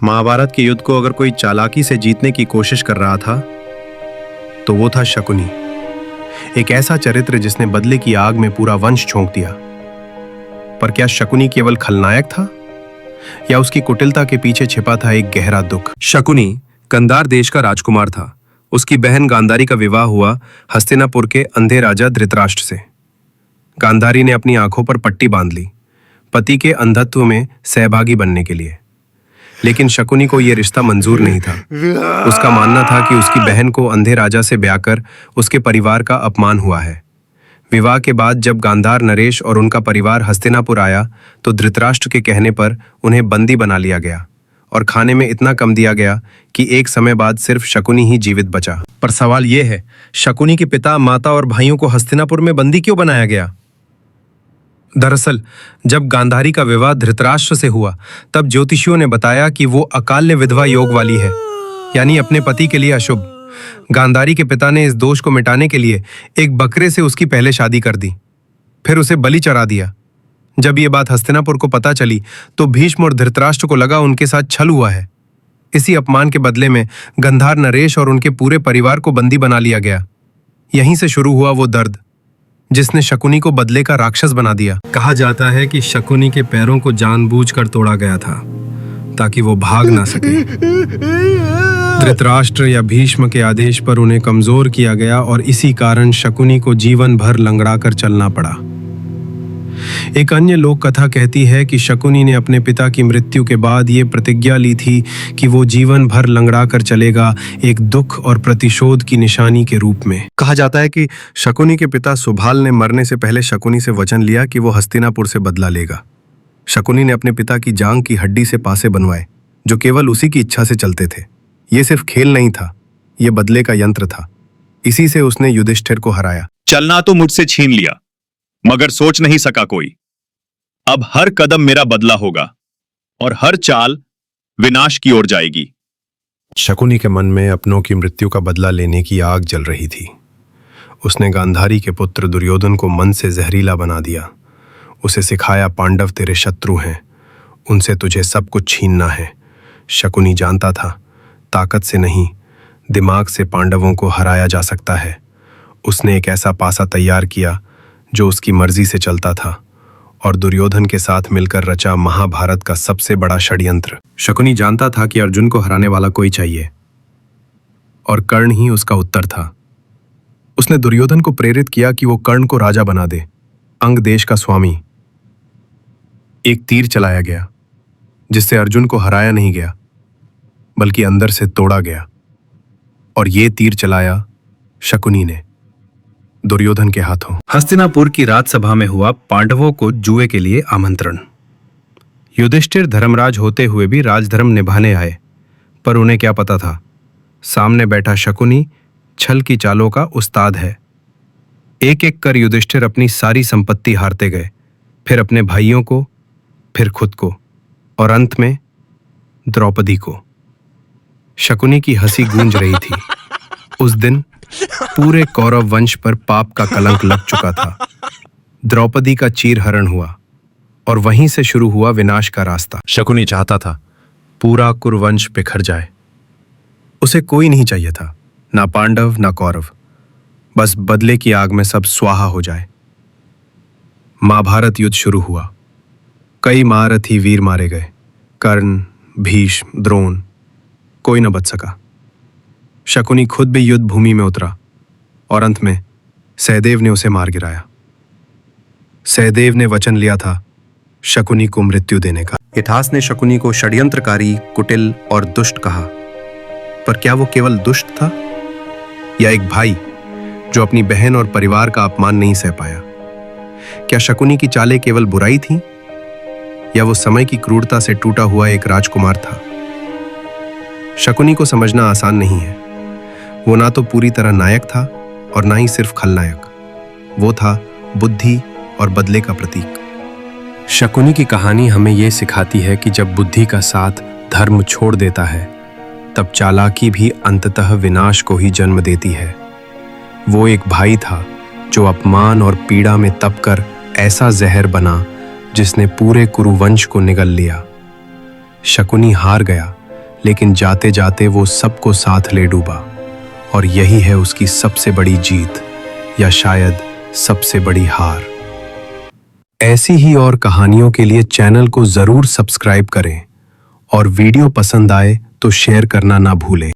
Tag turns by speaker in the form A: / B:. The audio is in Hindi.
A: महाभारत के युद्ध को अगर कोई चालाकी से जीतने की कोशिश कर रहा था तो वो था शकुनी, एक ऐसा चरित्र जिसने बदले की आग में पूरा वंश झोंक दिया। पर क्या शकुनी केवल खलनायक था या उसकी कुटिलता के पीछे छिपा था एक गहरा दुख?
B: शकुनी कंधार देश का राजकुमार था। उसकी बहन गांधारी का विवाह हुआ हस्तिनापुर के अंधे राजा धृतराष्ट्र से। गांधारी ने अपनी आंखों पर पट्टी बांध ली, पति के अंधत्व में सहभागी बनने के लिए। लेकिन शकुनी को यह रिश्ता मंजूर नहीं था। उसका मानना था कि उसकी बहन को अंधे राजा से ब्याह कर उसके परिवार का अपमान हुआ है। विवाह के बाद जब गांधार नरेश और उनका परिवार हस्तिनापुर आया तो धृतराष्ट्र के कहने पर उन्हें बंदी बना लिया गया और खाने में इतना कम दिया गया कि एक समय बाद सिर्फ शकुनी ही जीवित बचा।
A: पर सवाल यह है, शकुनी के पिता, माता और भाइयों को हस्तिनापुर में बंदी क्यों बनाया गया? दरअसल जब गांधारी का विवाह धृतराष्ट्र से हुआ तब ज्योतिषियों ने बताया कि वो अकाल्य विधवा योग वाली है, यानी अपने पति के लिए अशुभ। गांधारी के पिता ने इस दोष को मिटाने के लिए एक बकरे से उसकी पहले शादी कर दी, फिर उसे बलि चढ़ा दिया। जब ये बात हस्तिनापुर को पता चली तो भीष्म और धृतराष्ट्र को लगा उनके साथ छल हुआ है। इसी अपमान के बदले में गांधार नरेश और उनके पूरे परिवार को बंदी बना लिया गया। यहीं से शुरू हुआ वो दर्द जिसने शकुनी को बदले का राक्षस बना दिया।
B: कहा जाता है कि शकुनी के पैरों को जानबूझकर तोड़ा गया था ताकि वो भाग ना सके। धृतराष्ट्र या भीष्म के आदेश पर उन्हें कमजोर किया गया और इसी कारण शकुनी को जीवन भर लंगड़ा कर चलना पड़ा। एक अन्य लोक कथा कहती है कि शकुनी ने अपने पिता की मृत्यु के बाद ये प्रतिज्ञा ली थी कि वो जीवन भर लंगड़ा कर चलेगा, एक दुख और प्रतिशोध की निशानी के रूप में।
A: कहा जाता है कि शकुनी के पिता सुभाल ने मरने से पहले शकुनी से वचन लिया कि वो हस्तिनापुर से बदला लेगा। शकुनी ने अपने पिता की जांग की हड्डी से पासे बनवाए जो केवल उसी की इच्छा से चलते थे। ये सिर्फ खेल नहीं था, ये बदले का यंत्र था। इसी से उसने युधिष्ठिर को हराया।
C: चलना तो मुझसे छीन लिया, मगर सोच नहीं सका कोई। अब हर कदम मेरा बदला होगा और हर चाल विनाश की ओर जाएगी।
A: शकुनी के मन में अपनों की मृत्यु का बदला लेने की आग जल रही थी। उसने गांधारी के पुत्र दुर्योधन को मन से जहरीला बना दिया। उसे सिखाया, पांडव तेरे शत्रु हैं, उनसे तुझे सब कुछ छीनना है। शकुनी जानता था ताकत से नहीं, दिमाग से पांडवों को हराया जा सकता है। उसने एक ऐसा पासा तैयार किया जो उसकी मर्जी से चलता था और दुर्योधन के साथ मिलकर रचा महाभारत का सबसे बड़ा षड्यंत्र। शकुनी जानता था कि अर्जुन को हराने वाला कोई चाहिए और कर्ण ही उसका उत्तर था। उसने दुर्योधन को प्रेरित किया कि वो कर्ण को राजा बना दे, अंग देश का स्वामी। एक तीर चलाया गया जिससे अर्जुन को हराया नहीं गया बल्कि अंदर से तोड़ा गया, और ये तीर चलाया शकुनी ने दुर्योधन के हाथों।
B: हस्तिनापुर की राजसभा में हुआ पांडवों को जुए के लिए आमंत्रण।
A: युधिष्ठिर धर्मराज होते हुए भी राजधर्म निभाने आए, पर उन्हें क्या पता था सामने बैठा शकुनी छल की चालों का उस्ताद है। एक एक कर युधिष्ठिर अपनी सारी संपत्ति हारते गए, फिर अपने भाइयों को, फिर खुद को और अंत में द्रौपदी को। शकुनी की हंसी गूंज रही थी। उस दिन पूरे कौरव वंश पर पाप का कलंक लग चुका था। द्रौपदी का चीरहरण हुआ और वहीं से शुरू हुआ विनाश का रास्ता। शकुनी चाहता था पूरा कुरुवंश बिखर जाए। उसे कोई नहीं चाहिए था, ना पांडव ना कौरव, बस बदले की आग में सब स्वाहा हो जाए। महाभारत युद्ध शुरू हुआ। कई महारथी वीर मारे गए, कर्ण, भीष्म, द्रोण, कोई न बच सका। शकुनी खुद भी युद्ध भूमि में उतरा और अंत में सहदेव ने उसे मार गिराया। सहदेव ने वचन लिया था शकुनी को मृत्यु देने का। इतिहास ने शकुनी को षड्यंत्रकारी, कुटिल और दुष्ट कहा, पर क्या वो केवल दुष्ट था या एक भाई जो अपनी बहन और परिवार का अपमान नहीं सह पाया? क्या शकुनी की चालें केवल बुराई थीं या वो समय की क्रूरता से टूटा हुआ एक राजकुमार था? शकुनी को समझना आसान नहीं है। वो ना तो पूरी तरह नायक था और ना ही सिर्फ खलनायक। वो था बुद्धि और बदले का प्रतीक। शकुनी की कहानी हमें यह सिखाती है कि जब बुद्धि का साथ धर्म छोड़ देता है तब चालाकी भी अंततः विनाश को ही जन्म देती है। वो एक भाई था जो अपमान और पीड़ा में तपकर ऐसा जहर बना जिसने पूरे कुरुवंश को निगल लिया। शकुनी हार गया, लेकिन जाते जाते वो सबको साथ ले डूबा, और यही है उसकी सबसे बड़ी जीत, या शायद सबसे बड़ी हार। ऐसी ही और कहानियों के लिए चैनल को जरूर सब्सक्राइब करें, और वीडियो पसंद आए तो शेयर करना ना भूलें।